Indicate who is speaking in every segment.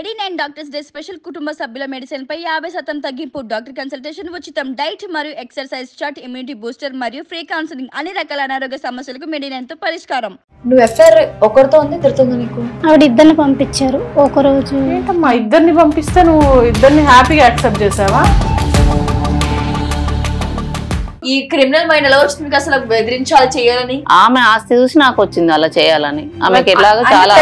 Speaker 1: 89 doctors day special కుటుంబ సభ్యుల medicine పై 50% తగ్గింపు, డాక్టర్ కన్సల్టేషన్ ఉచితం, డైట్ మరియు ఎక్సర్సైజ్ చార్ట్, ఇమ్యూనిటీ బూస్టర్ మరియు ఫ్రీ కౌన్సిలింగ్, అన్ని రకాల అనారోగ్య సమస్యలకు 89 తో పరిష్కారం.
Speaker 2: నువ్వు ఎఫ్ఐఆర్ ఒకరితో ఉంది, తిరుతుంది నీకు?
Speaker 3: ఆవిడ ఇద్దరిని పంపించారు ఒక రోజు.
Speaker 4: ఏంటమ్మా ఇద్దరిని పంపిస్తే నువ్వు ఇద్దరిని హ్యాపీగా యాక్సెప్ట్ చేసావా?
Speaker 2: ఈ క్రిమినల్ మైండ్ ఎలా వచ్చింది అసలు బెదిరించాలి చేయాలని?
Speaker 5: ఆమె ఆస్తి చూసి నాకు వచ్చింది అలా చేయాలని. ఆమెకి ఎట్లాగో చాలా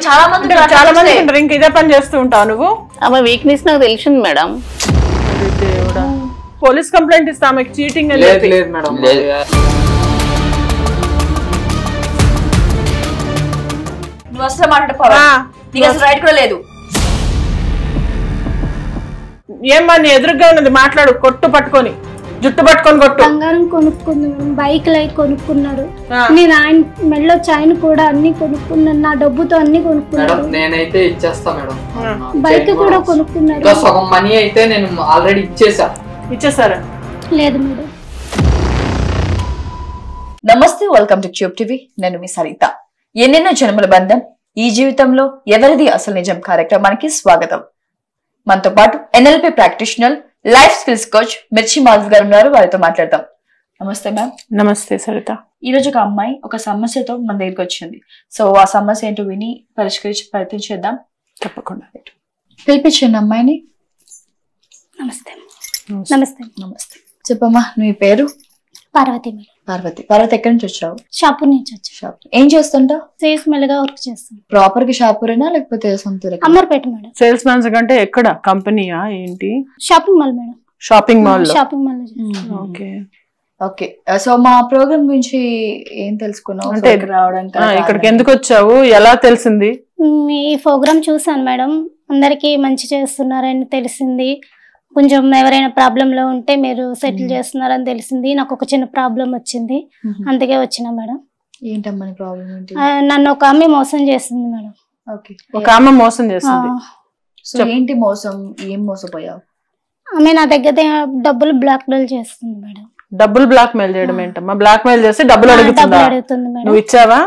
Speaker 4: చాలా మంది ఇంక ఇదే పని చేస్తూ ఉంటావు నువ్వు.
Speaker 5: ఆమె వీక్నెస్ నాకు తెలిసింది మేడం.
Speaker 4: పోలీస్ కంప్లైంట్ ఇస్తా ఆమెకి చీటింగ్ అని చెప్పి.
Speaker 2: నువ్వు అసలు మాట్లాడపా, నీకు అసలు రైట్ కూడా లేదు.
Speaker 4: ఏమ్మా నీ ఎదురుగా ఉన్నది మాట్లాడు, కొట్టు పట్టుకొని జుట్టు పట్టుకొని కొట్టు.
Speaker 3: బంగారం కొనుక్కున్నాను, బైక్ లైట్ కొనుక్కున్నారు, నేను ఆయన మెడలో చైన్ కూడా అన్ని కొనుక్కున్నాను, నా డబ్బుతో అన్ని కొనుక్కున్నాను.
Speaker 6: నేనైతే ఇచ్చేస్తా మేడం,
Speaker 3: బైక్ కూడా కొనుక్కున్నారు.
Speaker 6: ఇంకా సగం మనీ అయితే నేను ఆల్రెడీ
Speaker 4: ఇచ్చేసారా?
Speaker 3: లేదు మేడం.
Speaker 2: నమస్తే, వెల్కమ్ టు ట్యూబ్ టీవీ. నేను మీ సరిత. ఎన్నెన్నో జన్మల బంధం, ఈ జీవితంలో ఎవరిది అసలు నిజం కార్యక్రమానికి స్వాగతం. మనతో పాటు NLP practitioner, life skills coach మిర్చి మాధవ్ గారు ఉన్నారు. వారితో మాట్లాడతాం. నమస్తే మ్యామ్.
Speaker 4: నమస్తే సరిత.
Speaker 2: ఈ రోజు ఒక అమ్మాయి ఒక సమస్యతో మన దగ్గరికి వచ్చింది. సో ఆ సమస్య ఏంటో విని పరిష్కరించే ప్రయత్నం చేద్దాం.
Speaker 4: తప్పకుండా
Speaker 2: పిలిపించండి అమ్మాయిని.
Speaker 3: నమస్తే. నమస్తే.
Speaker 2: నమస్తే. చెప్పమ్మా, నీ పేరు?
Speaker 3: పార్వతి మేడం.
Speaker 2: పార్వతి. పార్వతి ఎక్కడి నుంచి వచ్చావు?
Speaker 3: షాపూర్ నుంచి వచ్చా.
Speaker 2: షాపూర్. ఏం చేస్తుంటావు?
Speaker 3: సేల్స్ మెల్గా వర్క్ చేస్తాను.
Speaker 2: ప్రాపర్ గా షాపూరేనా లేకపోతే సొంత?
Speaker 3: అమర్పేట మేడం.
Speaker 4: సేల్స్ మ్యాన్ అంటే ఎక్కడ? కంపెనీయా ఏంటి?
Speaker 3: Shopping mall madam.
Speaker 4: Shopping mall.
Speaker 3: Shopping mall.
Speaker 4: Okay
Speaker 2: okay. So మా ప్రోగ్రామ్ గురించి ఏం తెలుసుకున్నావు?
Speaker 4: అంటే ఇక్కడికి ఎందుకు వచ్చావు, ఎలా తెలిసింది?
Speaker 3: ఈ ప్రోగ్రామ్ చూసాను మేడం, అందరికి మంచి చేస్తున్నారని తెలిసింది. కొంచెం ఎవరైనా ప్రాబ్లం లో ఉంటే మీరు సెటిల్ చేస్తున్నారని తెలిసింది. నాకు ఒక చిన్న ప్రాబ్లం వచ్చింది, అందుకే వచ్చిన మేడం.
Speaker 2: ఏంటమ్మా ప్రాబ్లం ఏంటి?
Speaker 3: నన్ను ఒక ఆమె మోసం చేసింది మేడం.
Speaker 2: ఓకే.
Speaker 4: ఒక ఆమె మోసం చేసింది.
Speaker 2: సో ఏంటి మోసం? ఏం మోసపోయావు?
Speaker 3: ఆమె నా దగ్గర డబ్బులు బ్లాక్ మెయిల్ చేస్తుంది మేడం.
Speaker 4: డబ్బులు బ్లాక్ మెయిల్ చేయడం ఏంటమ్మా? బ్లాక్ మెయిల్ చేసి డబ్బులు అడుగుతుంది మేడం. నువ్వు ఇచ్చావా?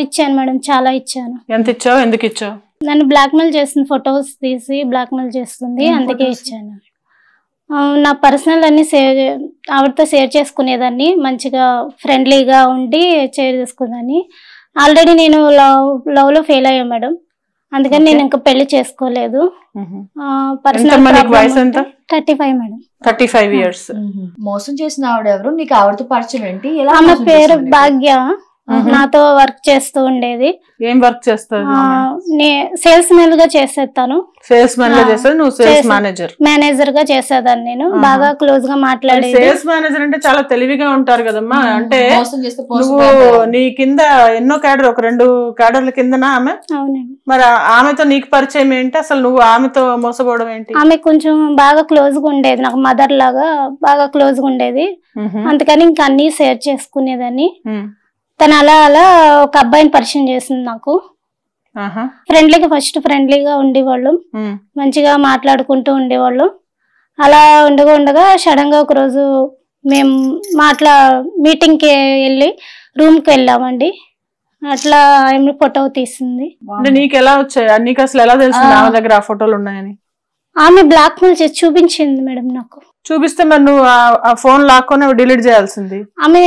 Speaker 3: ఇచ్చాను మేడం, చాలా ఇచ్చాను.
Speaker 4: ఎంత ఇచ్చావు, ఎందుకు ఇచ్చావు?
Speaker 3: నన్ను బ్లాక్ మెయిల్ చేస్తుంది, ఫొటోస్ తీసి బ్లాక్ మెయిల్ చేస్తుంది, అందుకే ఇచ్చాను. నా పర్సనల్ అన్ని ఆవిడతో షేర్ చేసుకునేదాన్ని, మంచిగా ఫ్రెండ్లీగా ఉండి షేర్ చేసుకునేదాన్ని. ఆల్రెడీ నేను లవ్ లో ఫెయిల్ అయ్యా మేడం, అందుకని నేను ఇంకా పెళ్లి చేసుకోలేదు. Personal 35 madam.
Speaker 4: 35 years.
Speaker 2: మోసం చేసిన ఆవిడ ఎవరు? నీకు ఆవిడతో పరిచయం ఏంటి?
Speaker 3: ఆమె పేరు భాగ్య, నాతో వర్క్ చేస్తూ ఉండేది.
Speaker 4: ఏం వర్క్ చేస్తావు?
Speaker 3: సేల్స్ మెన్ గా చేసేస్తాను.
Speaker 4: సేల్స్ మెన్ గా చేస్తాను. నువ్వు సేల్స్ మేనేజర్?
Speaker 3: మేనేజర్ గా చేసేదాన్ని. నేను బాగా క్లోజ్ గా మాట్లాడేది.
Speaker 4: సేల్స్ మేనేజర్ అంటే చాలా తెలివిగా ఉంటారు కదమ్మా. అంటే నువ్వు నీ కింద ఎన్నో క్యాడర్, ఒక 2 క్యాడర్ల కిందనా ఆమె?
Speaker 3: అవునండి.
Speaker 4: మరి ఆమెతో నీకు పరిచయం ఏంటి? అసలు నువ్వు ఆమెతో మోసపోవడం ఏంటి?
Speaker 3: ఆమె కొంచెం బాగా క్లోజ్ గా ఉండేది, నాకు మదర్ లాగా బాగా క్లోజ్ గా ఉండేది. అందుకని ఇంకా అన్ని షేర్ చేసుకునేదాన్ని. తను అలా అలా ఒక అబ్బాయిని పరిచయం చేసింది నాకు. ఫ్రెండ్లీగా ఫస్ట్ ఫ్రెండ్లీగా ఉండేవాళ్ళు, మంచిగా మాట్లాడుకుంటూ ఉండేవాళ్ళు. అలా ఉండగా సడన్ గా ఒక రోజు మేము మీటింగ్ కి వెళ్ళి రూమ్ కి వెళ్ళామండి. అట్లా ఆమె ఫోటో తీసింది.
Speaker 4: అంటే నీకు ఎలా వచ్చాయి? నీకు అసలు ఎలా తెలిసింది ఆమె దగ్గర ఆ ఫోటోలు ఉన్నాయని?
Speaker 3: ఆమె బ్లాక్ మెయిల్ చేసి చూపించింది మేడం నాకు.
Speaker 4: చూపిస్తే మరి నువ్వు ఆ ఫోన్ లాక్కొని డిలీట్ చేయాల్సింది.
Speaker 3: ఆమె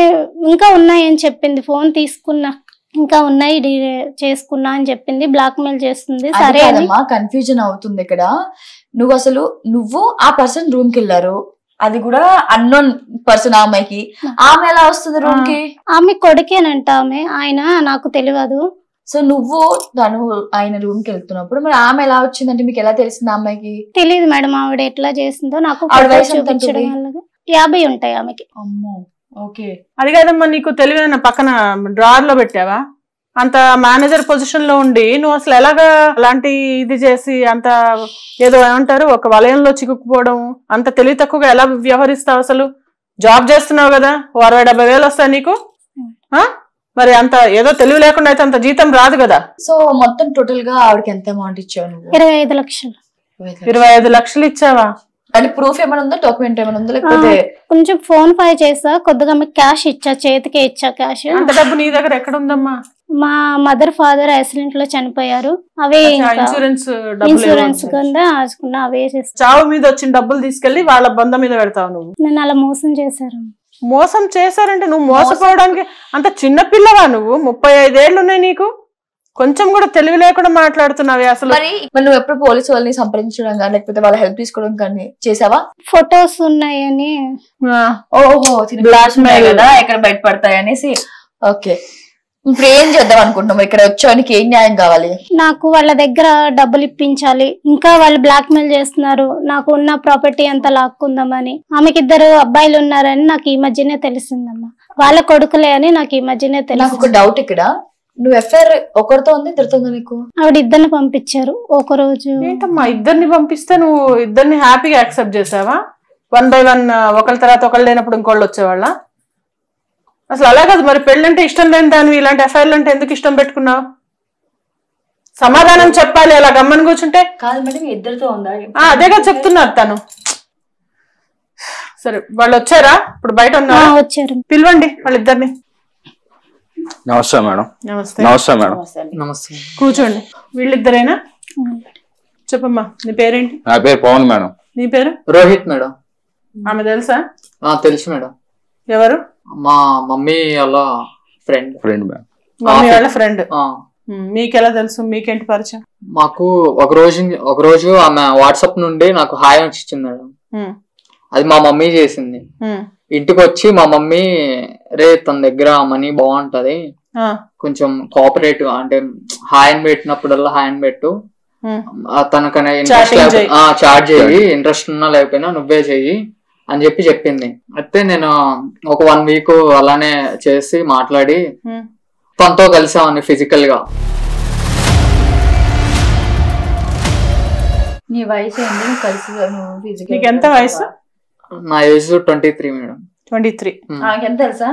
Speaker 3: ఇంకా ఉన్నాయని చెప్పింది, ఫోన్ తీసుకున్నా ఇంకా ఉన్నాయి చేసుకున్నా అని చెప్పింది. బ్లాక్ మెయిల్ చేస్తుంది. సరే
Speaker 2: కన్ఫ్యూజన్ అవుతుంది ఇక్కడ. నువ్వు ఆ పర్సన్ రూమ్ కి వెళ్ళారు, అది కూడా అన్నోన్ పర్సన్. అమ్మాయికి ఆమె ఎలా వస్తుంది రూమ్ కి?
Speaker 3: ఆమె కొడుకేనంట, ఆమె ఆయన నాకు తెలియదు.
Speaker 2: సో తను ఆయన రూమ్ కి వెళ్తున్నప్పుడు మరి ఆమె ఎలా వచ్చిందంటే మీకు ఎలా తెలిసింది? అమ్మాయికి తెలియదు
Speaker 3: మేడం ఆవిడ ఎట్లా చేసిందో. నాకు చూపించడం వల్ల 50 ఉంటాయి ఆమెకి.
Speaker 2: అమ్మో. ఓకే.
Speaker 4: అది కాదమ్మా, నీకు తెలివైన పక్కన డ్రార్ లో పెట్టావా? అంత మేనేజర్ పొజిషన్ లో ఉండి నువ్వు అసలు ఎలాగా అలాంటి ఇది చేసి అంత ఏదో ఏమంటారు ఒక వలయంలో చిక్కుకుపోవడం, అంత తెలివి తక్కువగా ఎలా వ్యవహరిస్తావు? అసలు జాబ్ చేస్తున్నావు కదా, 60-70 వస్తాయి నీకు. మరి అంత ఏదో తెలివి లేకుండా అయితే అంత జీతం రాదు కదా.
Speaker 2: సో మొత్తం టోటల్ గా ఆవిడకి ఎంత అమౌంట్ ఇచ్చావు నువ్వు?
Speaker 3: 25 లక్షలు.
Speaker 4: 25 లక్షలు ఇచ్చావా?
Speaker 2: అంటే ప్రూఫ్ ఏమైనా ఉందా, డాక్యుమెంట్ ఏమైనా ఉందా? లేకపోతే
Speaker 3: కొంచెం ఫోన్ పే చేసా, కొద్దిగా మీకు క్యాష్ ఇచ్చా, చేతికి ఇచ్చా క్యాష్.
Speaker 4: అంత డబ్బు నీ దగ్గర ఎక్కడ ఉందమ్మా?
Speaker 3: మా మదర్ ఫాదర్ యాక్సిడెంట్ లో చనిపోయారు. అవే ఇంకా
Speaker 4: ఇన్సూరెన్స్
Speaker 3: ఇన్సూరెన్స్ కింద అవే చేస్తాను.
Speaker 4: చావు మీద వచ్చిన డబ్బులు తీసుకెళ్లి వాళ్ళ బంధం మీద పెడతావు నువ్వు.
Speaker 3: నన్ను అలా మోసం చేశారు.
Speaker 4: మోసం చేశారంటే నువ్వు మోసపోవడానికి అంత చిన్న పిల్లవా నువ్వు? 35 ఏళ్ళు ఉన్నాయి నీకు. కొంచెం కూడా తెలివి లేకుండా మాట్లాడుతున్నావే అసలు.
Speaker 2: మరి నువ్వు ఎప్పుడు పోలీసు వాళ్ళని సంప్రదించడం కానీ లేకపోతే వాళ్ళ హెల్ప్ తీసుకోవడం కానీ చేసావా?
Speaker 3: ఫొటోస్ ఉన్నాయని.
Speaker 2: ఓహో బ్లాక్మెయిల్ కదా ఎక్కడ బయటపడతాయి అనేసి. ఓకే, ఇప్పుడు ఏం చేద్దాం అనుకుంటున్నావు? ఇక్కడ వచ్చానికి ఏం న్యాయం కావాలి?
Speaker 3: నాకు వాళ్ళ దగ్గర డబ్బులు ఇప్పించాలి. ఇంకా వాళ్ళు బ్లాక్ మెయిల్ చేస్తున్నారు, నాకు ఉన్న ప్రాపర్టీ అంతా లాక్కుందామని. ఆమెకి 2 అబ్బాయిలు ఉన్నారని నాకు ఈ మధ్యనే తెలిసిందమ్మా. వాళ్ళ కొడుకులే అని నాకు ఈ మధ్యనే
Speaker 2: నాకు
Speaker 3: తెలిసింది.
Speaker 2: ఒక డౌట్, ఇక్కడ నువ్వు ఎఫ్ఐఆర్ ఒకరితో ఉంది తిడుతుందా నీకు?
Speaker 3: ఆవిడ 2 పంపించారు ఒక రోజు.
Speaker 4: ఏంటమ్మా 2 పంపిస్తే నువ్వు 2 హ్యాపీగా యాక్సెప్ట్ చేసావా? 1 by 1 ఒకళ్ళ తర్వాత ఒకళ్ళు లేనప్పుడు ఇంకోళ్ళు వచ్చేవాళ్ళ? అసలు అలా కాదు. మరి పెళ్ళంటే ఇష్టం లేని దానివి ఇలాంటి ఎఫ్ఐఆర్లు అంటే ఎందుకు ఇష్టం పెట్టుకున్నావు? సమాధానం చెప్పాలి. అలా గమ్మని కూర్చుంటే
Speaker 2: కాదు మేడం, ఇద్దరితో ఉందా?
Speaker 4: అదేగా చెప్తున్నారు తను. సరే, వాళ్ళు వచ్చారా? ఇప్పుడు బయట ఉన్నా
Speaker 3: వచ్చారు.
Speaker 4: పిలవండి వాళ్ళిద్దరిని.
Speaker 7: నమస్తే మేడం.
Speaker 4: నమస్తే.
Speaker 7: నమస్తే మేడం.
Speaker 6: నమస్తే.
Speaker 4: కూర్చోండి. వీళ్ళిద్దరేనా? చెప్పమ్మా, నీ పేరేంటి?
Speaker 7: నా పేరు పవన్ మేడం.
Speaker 4: నీ పేరు?
Speaker 6: రోహిత్ మేడం.
Speaker 4: ఆమె తెలుసా?
Speaker 6: తెలుసు మేడం.
Speaker 4: ఎవరు?
Speaker 6: మా మమ్మీ వాళ్ళ ఫ్రెండ్.
Speaker 7: Friend madam.
Speaker 4: మమ్మీ వాళ్ళ ఫ్రెండ్. మీకెలా తెలుసు? మీకేంటి పరిచయం?
Speaker 6: మాకు ఒక రోజు ఆమె వాట్సాప్ నుండి నాకు హాయ్ అని ఇచ్చింది మేడం. అది మా మమ్మీ చేసింది. ఇంటికి వచ్చి మా మమ్మీ, రే తన దగ్గర మనీ బాగుంటది, కొంచెం కోఆపరేటివ్ అంటే హాయ్ అని పెట్టినప్పుడల్లా హాయ్ అని పెట్టు, తనకనే చాట్ చేయి, ఇంట్రెస్ట్ ఉన్నా లేకపోయినా నువ్వే చెయ్యి అని చెప్పింది. అయితే నేను ఒక 1 వీక్ అలానే చేసి మాట్లాడి తనతో కలిసామని ఫిజికల్ గా.
Speaker 2: నీ వయసు ఏంటి? నువ్వు కలిసి
Speaker 4: నీకు ఎంత వయసు?
Speaker 6: నా ఏజ్ 23 మేడం.
Speaker 4: 23.
Speaker 2: ఎంత తెలుసా?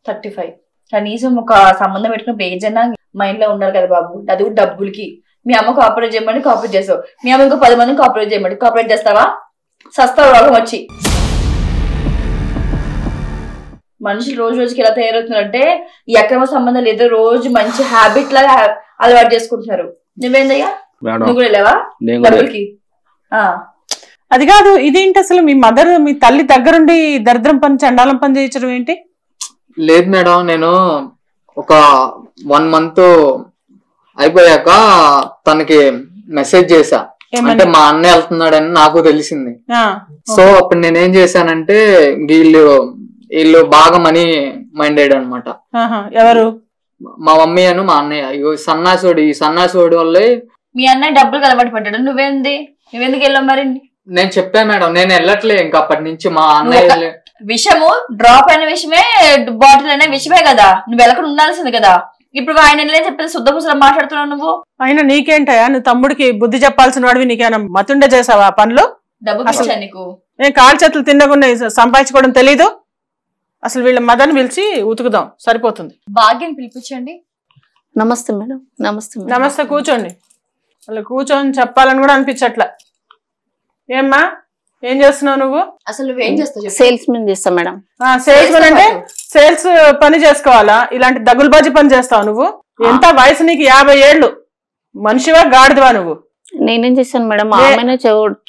Speaker 2: 35. కనీసం ఒక సంబంధం పెట్టుకున్న ఏజ్ అన్నా మైండ్ లో ఉండాలి కదా బాబు. అది కూడా డబ్బులకి. మీ అమ్మ కోఆపరేట్ చేయమని కోఆపరేట్ చేస్తావు, మీ అమ్మ ఇంకో 10 మందిని కోఆపరేట్ చేయమని కోఆపరేట్ చేస్తావా? సస్తావు రోగం వచ్చి. మనుషులు రోజు రోజుకి ఎలా తయారవుతున్నారంటే ఈ అక్రమ సంబంధాలు ఏదో రోజు మంచి హ్యాబిట్ లాగా అలవాటు చేసుకుంటున్నారు. నువ్వేందయ్యా? నువ్వు కూడా వెళ్ళావా డబ్బులకి?
Speaker 4: అది కాదు, ఇదేంటి అసలు? మీ మదర్, మీ తల్లి దగ్గరుండి దరిద్రం పని, చండాలం పని చేయించడం ఏంటి?
Speaker 6: లేదు మేడం, నేను ఒక 1 month అయిపోయాక తనకి మెసేజ్ చేసా. అంటే మా అన్నయ్య వెళ్తున్నాడని నాకు తెలిసింది. సో అప్పుడు నేనేం చేశానంటే, వీళ్ళు బాగా మనీ మైండెడ్ అనమాట.
Speaker 4: ఎవరు?
Speaker 6: మా మమ్మీ అను మా అన్నయ్య. ఈ సన్నాసోడి వల్లే
Speaker 2: మీ అన్నయ్య డబ్బులు అలవాటు పడ్డాడు. నువ్వెందుకు వెళ్ళావు మరి?
Speaker 6: నేను చెప్పాను మేడం, నేను వెళ్ళట్లే ఇంకా అప్పటి నుంచి. మా అన్నయ్య
Speaker 2: విషము డ్రాప్ అయిన విషయమే, బాటిల్ అనే విషయమే కదా, నువ్వు వెళ్ళకుండా ఉండాల్సింది కదా. ఇప్పుడు ఆయన చెప్పేది శుద్ధ పుసలు మాట్లాడుతున్నావు నువ్వు.
Speaker 4: అయినా నీకేంటయా? నువ్వు తమ్ముడికి బుద్ధి చెప్పాల్సిన వాడివి. నీకేమైనా మతుండే చేసావా పనులు?
Speaker 2: డబ్బు పిచ్చా నీకు?
Speaker 4: నేను కాలు చేతులు తిన్నకుండా సంపాదించుకోవడం తెలీదు. అసలు వీళ్ళ మదర్ని పిలిచి ఉతుకుదాం, సరిపోతుంది.
Speaker 2: భాగ్యం పిలిపించండి.
Speaker 5: నమస్తే మేడం. నమస్తే.
Speaker 4: నమస్తే, కూర్చోండి. వాళ్ళు కూర్చొని చెప్పాలని కూడా అనిపించట్లా. ఏమ్మా, ఏం చేస్తున్నావు నువ్వు?
Speaker 2: అసలు నువ్వేం చేస్తావు?
Speaker 5: సేల్స్ మెన్ చేస్తా మేడం.
Speaker 4: సేల్స్ మెన్ అంటే సేల్స్ పని చేసుకోవాలా? ఇలాంటి దగులుబాజీ పని చేస్తావు నువ్వు? ఎంత వయసు నీకు? 50 ఏళ్ళు. మనిషివా గాడిదవా నువ్వు?
Speaker 5: నేనేం చేశాను మేడం? ఆమెనే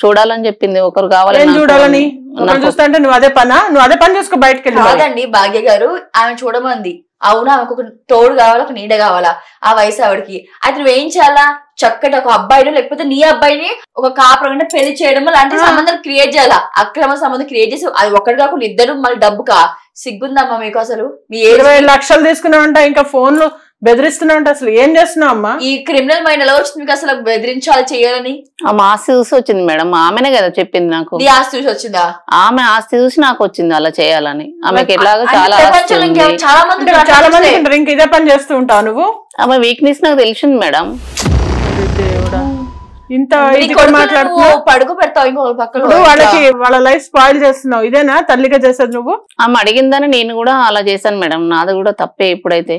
Speaker 5: చూడాలని చెప్పింది. ఒకరు కావాలి.
Speaker 4: ఏం చూడాలని? చూస్తా అంటే నువ్వు అదే పనా? నువ్వు అదే పని చేసుకో, బయటకు వెళ్ళి.
Speaker 2: కాదండి భాగ్య గారు, ఆమె చూడమంది. అవునా, ఆమెకు ఒక తోడు కావాలా, ఒక నీడ కావాలా ఆ వయసు ఆవిడకి. అయితే నువ్వేం చేయాలా? చక్కటి ఒక అబ్బాయిని లేకపోతే నీ అబ్బాయిని ఒక కాపురం పెళ్లి చేయడం లాంటి సంబంధాలు క్రియేట్ చేయాలా. అక్రమ సంబంధం క్రియేట్ చేసి అది ఒక్కటి కాకుండా ఇద్దరు మళ్ళీ డబ్బుకా? సిగ్గుందమ్మా మీకు అసలు? మీ
Speaker 4: 20 లక్షలు తీసుకున్నావంట, ఇంకా ఫోన్లు బెదిరిస్తున్నావంట. అసలు ఏం చేస్తున్నావు అమ్మా?
Speaker 2: ఈ క్రిమినల్ మైండ్ ఎలా వచ్చింది మీకు అసలు బెదిరించాలి చేయాలని?
Speaker 5: ఆమె ఆస్తి చూసి వచ్చింది మేడం. ఆమెనే కదా చెప్పింది నాకు.
Speaker 2: నీ ఆస్తి చూసి వచ్చిందా?
Speaker 5: ఆమె ఆస్తి చూసి నాకు వచ్చింది అలా చేయాలని. ఆమెకి ఎలాగో చాలా
Speaker 2: చాలా మంది
Speaker 4: ఉంటారు. ఇంక ఇదే పని చేస్తూ ఉంటావు నువ్వు?
Speaker 5: ఆమె వీక్నెస్ నాకు తెలిసింది మేడం.
Speaker 4: ఇంత మాట్లాడుతున్నావు,
Speaker 2: పడుకు పెడతావు ఇంకో పక్కన.
Speaker 4: వాళ్ళకి వాళ్ళ లైఫ్ స్పాయిల్ చేస్తున్నావు. ఇదేనా తల్లిగా చేసేది నువ్వు?
Speaker 5: ఆమె అడిగిందని నేను కూడా అలా చేశాను మేడం. నాది కూడా తప్పే. ఇప్పుడైతే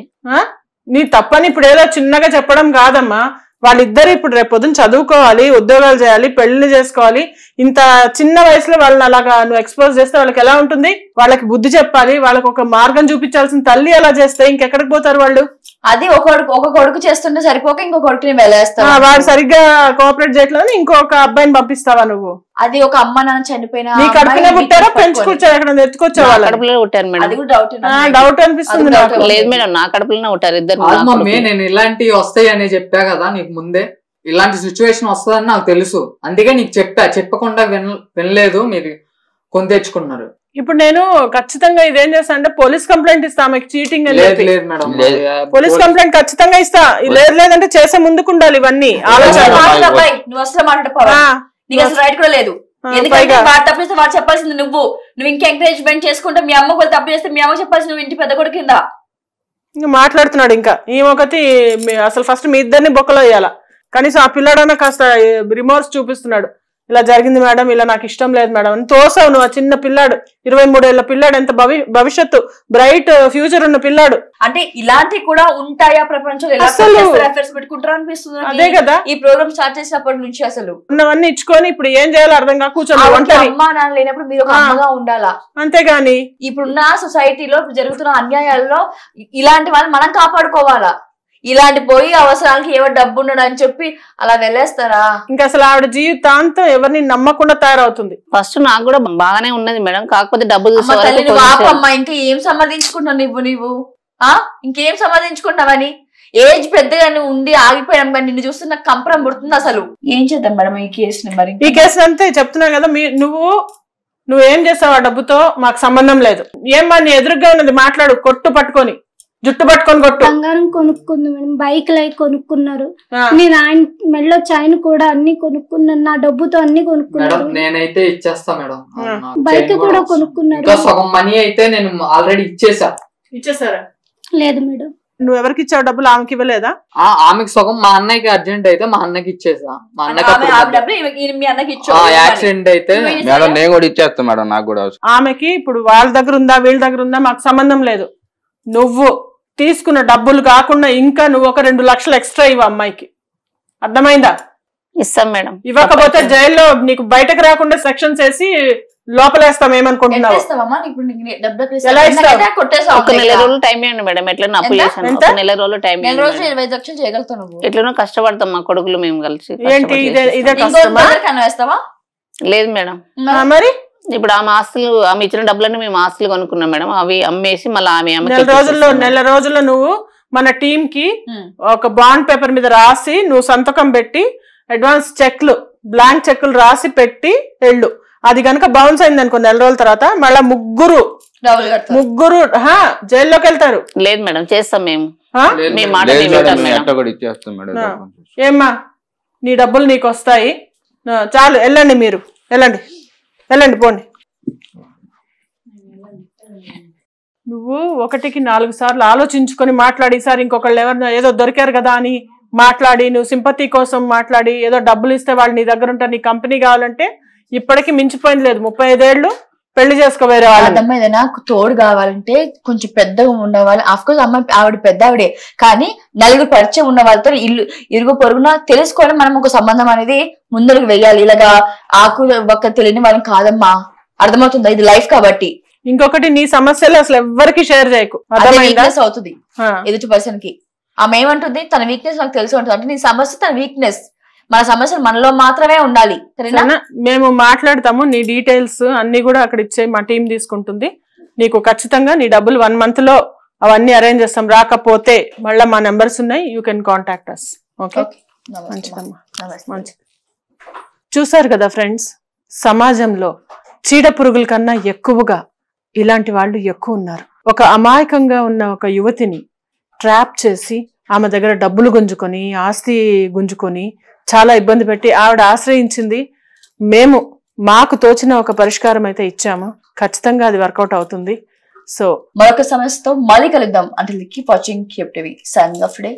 Speaker 4: నీ తప్పని ఇప్పుడు ఏదో చిన్నగా చెప్పడం కాదమ్మా. వాళ్ళిద్దరు ఇప్పుడు రేపు పొద్దున చదువుకోవాలి, ఉద్యోగాలు చేయాలి, పెళ్లి చేసుకోవాలి. ఇంత చిన్న వయసులో వాళ్ళని అలాగా నువ్వు ఎక్స్పోజ్ చేస్తే వాళ్ళకి ఎలా ఉంటుంది? వాళ్ళకి బుద్ధి చెప్పాలి, వాళ్ళకి ఒక మార్గం చూపించాల్సిన తల్లి అలా చేస్తే ఇంకెక్కడికి పోతారు వాళ్ళు?
Speaker 2: అది ఒక కొడుకు చేస్తుంటే సరిపోక ఇంకో కొడుకుని వెళ్ళేస్తావు.
Speaker 4: వాడు సరిగ్గా కోఆపరేట్ చేయట్లేదు, ఇంకొక అబ్బాయిని పంపిస్తావా నువ్వు?
Speaker 2: అది ఒక అమ్మ నాన్న చనిపోయిన
Speaker 4: నీ కడుపునే పుట్టారా పెంచుకొచ్చారు, ఎక్కడ ఎత్తుకొచ్చేవాళ్ళు?
Speaker 5: కడుపులో పుట్టారు మేడం.
Speaker 2: అది కూడా
Speaker 4: డౌట్ అనిపిస్తుంది నాకు.
Speaker 5: లేదు మేడం, నా కడుపులోనే పుట్టారు ఇద్దరు.
Speaker 6: మమ్మీ నేను ఇలాంటివి వస్తాయి అని చెప్పా కదా నీకు ముందే, ఇలాంటి సిచ్యువేషన్ వస్తుందని నాకు తెలుసు, అందుకే నీకు చెప్పకుండా వినలేదు, మీరు కొని తెచ్చుకున్నారు.
Speaker 4: ఇప్పుడు నేను ఖచ్చితంగా ఇదేం చేస్తా అంటే పోలీస్ కంప్లైంట్ ఇస్తా, ఆమెకి చీటింగ్ అని చెప్పి. పోలీస్ కంప్లైంట్ ఖచ్చితంగా ఇస్తా. లేదంటే చేసే ముందుకు ఉండాలి ఇవన్నీ ఆలోచన.
Speaker 2: నువ్వు అసలు మాట్లాడతావా? నీకు అసలు రైట్ కూడా లేదు. ఎందుకంటే వాడు తప్పు చేస్తే వాడు చెప్పాల్సింది నువ్వు ఇంకా ఎంకరేజ్మెంట్ చేసుకుంటే మీ అమ్మ కూడా తప్పు చేస్తే మీ అమ్మ చెప్పాల్సింది నువ్వు ఇంటి పెద్ద కొడుకు కింద
Speaker 4: ఇంకా మాట్లాడుతున్నాడు. ఇంకా ఈమె అసలు ఫస్ట్ మీ ఇద్దరిని బొక్కలో వేయాల. కనీసం ఆ పిల్లాడన్నా కాస్త రిమోర్స్ చూపిస్తున్నాడు. ఇలా జరిగింది మేడం, ఇలా నాకు ఇష్టం లేదు మేడం అని తోసావు నువ్వు. ఆ చిన్న పిల్లాడు 23 ఏళ్ల పిల్లాడు, ఎంత భవిష్యత్తు బ్రైట్ ఫ్యూచర్ ఉన్న పిల్లాడు.
Speaker 2: అంటే ఇలాంటివి కూడా ఉంటాయా ప్రపంచంలో? పెట్టుకుంటారా అనిపిస్తుంది.
Speaker 4: అదే కదా
Speaker 2: ఈ ప్రోగ్రామ్ స్టార్ట్ చేసినప్పటి నుంచి అసలు
Speaker 4: ఉన్నవన్నీ ఇచ్చుకొని ఇప్పుడు ఏం చేయాలో అర్థం కాక కూర్చొని
Speaker 2: అమ్మా నాన్న లేనప్పుడు మీరు ఒక అమ్మగా ఉండాలా.
Speaker 4: అంతేగాని
Speaker 2: ఇప్పుడున్న సొసైటీలో జరుగుతున్న అన్యాయాల్లో ఇలాంటి వాళ్ళని మనం కాపాడుకోవాలా. ఇలాంటి పోయి అవసరాలకి ఏవో డబ్బు ఉండడు అని చెప్పి అలా వెళ్ళేస్తారా?
Speaker 4: ఇంకా అసలు ఆవిడ జీవితాంతం ఎవరిని నమ్మకుండా తయారవుతుంది.
Speaker 5: ఫస్ట్ నాకు కూడా బాగానే ఉన్నది మేడం, కాకపోతే డబ్బు
Speaker 2: అమ్మా ఇంకా ఏం సంపాదించుకుంటున్నావు నువ్వు ఇంకేం సంపాదించుకుంటావని? ఏజ్ పెద్దగా నువ్వు ఉండి ఆగిపోయాం కానీ నిన్ను చూస్తే నాకు కంపరం పుడుతుంది. అసలు ఏం చేద్దాం మేడం ఈ కేసుని? మరి
Speaker 4: ఈ కేసుని అంతే చెప్తున్నా కదా, నువ్వేం చేస్తావు ఆ డబ్బుతో మాకు సంబంధం లేదు. ఏమ్మా నీ ఎదురుగా ఉన్నది మాట్లాడు, కొట్టు పట్టుకొని జుట్టు పట్టుకొని కొట్టు.
Speaker 3: బంగారం కొనుక్కుంది మేడం, బైక్ లై కొనుక్కున్నారు. నేను ఆయన మెడలో చైన్ కూడా అన్ని కొనుక్కున్నాను, నా డబ్బుతో అన్ని కొనుక్కున్నాను.
Speaker 6: నేనైతే ఇచ్చేస్తా మేడం,
Speaker 3: బైక్ కూడా కొనుక్కున్నారు.
Speaker 6: సగం మనీ అయితే నేను ఆల్రెడీ
Speaker 4: ఇచ్చేసారా?
Speaker 3: లేదు మేడం.
Speaker 4: నువ్వు ఎవరికి ఇచ్చావు డబ్బులు? ఆమెకి ఇవ్వలేదా?
Speaker 6: ఆమెకి సగం, మా అన్నయ్యకి అర్జెంట్ అయితే మా అన్నకి ఇచ్చేసా. మా అన్నకి యాక్సిడెంట్ అయితే
Speaker 7: మేడం నేను కూడా ఇచ్చేస్తా మేడం, నాకు కూడా.
Speaker 4: ఆమెకి ఇప్పుడు వాళ్ళ దగ్గర ఉందా వీళ్ళ దగ్గర ఉందా మాకు సంబంధం లేదు. నువ్వు తీసుకున్న డబ్బులు కాకుండా ఇంకా నువ్వు ఒక 2 లక్షలు ఎక్స్ట్రా ఇవ్వు అమ్మాయికి, అర్థమైందా?
Speaker 5: ఇస్తాం మేడం.
Speaker 4: ఇవ్వకపోతే జైల్లో నీకు బయటకు రాకుండా సెక్షన్స్ వేసి లోపలేస్తాం. ఏమనుకుంటున్నావు?
Speaker 5: ఎలా ఇస్తావు? ఒక నెల రోజులు టైం ఇవ్వండి మేడం, ఎట్లా అప్పు చేశాను. ఒక నెల రోజులు టైం
Speaker 2: 20 లక్షలు చేయగలుగుతావు.
Speaker 5: ఎట్లనో కష్టపడతాం మా కొడుకులు మేము కలిసి.
Speaker 4: ఏంటి ఇదే కష్టమా?
Speaker 5: లేదు మేడం.
Speaker 4: మరి
Speaker 5: ఇప్పుడు ఆమె ఇచ్చిన డబ్బులన్నీ మేము ఆస్తులు కొనుక్కున్నాం మేడం, అవి అమ్మేసి మళ్ళీ ఆమె
Speaker 4: నెల రోజుల్లో నువ్వు మన టీం కి ఒక బాండ్ పేపర్ మీద రాసి నువ్వు సంతకం పెట్టి అడ్వాన్స్ చెక్లు, బ్లాంక్ చెక్లు రాసి పెట్టి వెళ్ళు. అది కనుక బౌన్స్ అయింది అనుకో నెల రోజుల తర్వాత మళ్ళా ముగ్గురు జైల్లోకి వెళ్తారు.
Speaker 5: లేదు మేడం, చేస్తాం మేము.
Speaker 4: ఏమ్మా నీ డబ్బులు నీకు వస్తాయి, చాలు వెళ్ళండి, మీరు వెళ్ళండి పోండి. నువ్వు 1కి 4 సార్లు ఆలోచించుకొని మాట్లాడి, సార్ ఇంకొకళ్ళు ఎవరు ఏదో దొరికారు కదా అని మాట్లాడి, నువ్వు సింపతి కోసం మాట్లాడి ఏదో డబ్బులు ఇస్తే వాళ్ళు నీ దగ్గర ఉంటారు, నీ కంపెనీ కావాలంటే ఇప్పటికీ మించిపోయింది లేదు. 35 ఏళ్ళు పెళ్లి చేసుకోవేరే
Speaker 2: వాళ్ళమ్మ. ఏదైనా తోడు కావాలంటే కొంచెం పెద్దగా ఉండేవాళ్ళు. ఆఫ్కోర్స్ అమ్మాయి ఆవిడ పెద్ద ఆవిడే, కానీ నలుగురు పరిచయం ఉన్న వాళ్ళతో ఇరుగు పొరుగున తెలుసుకొని మనం ఒక సంబంధం అనేది ముందరకు వెయ్యాలి. ఇలాగా ఆకు ఒక్క తెలియని వాళ్ళని కాదమ్మా, అర్థమవుతుందా? ఇది లైఫ్ కాబట్టి.
Speaker 4: ఇంకొకటి, నీ సమస్యలు అసలు ఎవ్వరికి షేర్ చేయకు,
Speaker 2: వీక్నెస్ అవుతుంది ఎదుటి పర్సన్ కి. ఆమె ఏమంటుంది, తన వీక్నెస్ నాకు తెలిసి ఉంటుంది. అంటే నీ సమస్య తన వీక్నెస్, మన సమస్యలు మనలో మాత్రమే ఉండాలి.
Speaker 4: మేము మాట్లాడతాము, నీ డీటెయిల్స్ అన్ని కూడా అక్కడ ఇచ్చే మా టీం తీసుకుంటుంది. నీకు ఖచ్చితంగా నీ డబ్బులు 1 month లో అవన్నీ అరేంజ్ చేస్తాం. రాకపోతే మళ్ళీ మా నెంబర్స్ ఉన్నాయి, you can contact us. Okay, మంచిదమ్మా, మంచిది. చూసారు కదా ఫ్రెండ్స్, సమాజంలో చీడ పురుగుల కన్నా ఎక్కువగా ఇలాంటి వాళ్ళు ఎక్కువ ఉన్నారు. ఒక అమాయకంగా ఉన్న ఒక యువతిని ట్రాప్ చేసి ఆమె దగ్గర డబ్బులు గుంజుకొని, ఆస్తి గుంజుకొని చాలా ఇబ్బంది పెట్టి ఆవిడ ఆశ్రయించింది. మేము మాకు తోచిన ఒక పరిష్కారం అయితే ఇచ్చాము, ఖచ్చితంగా అది వర్కౌట్ అవుతుంది. సో
Speaker 2: మరొక సమస్యతో మళ్ళీ కలుద్దాం. అంటే keep watching cube TV. Signing off today.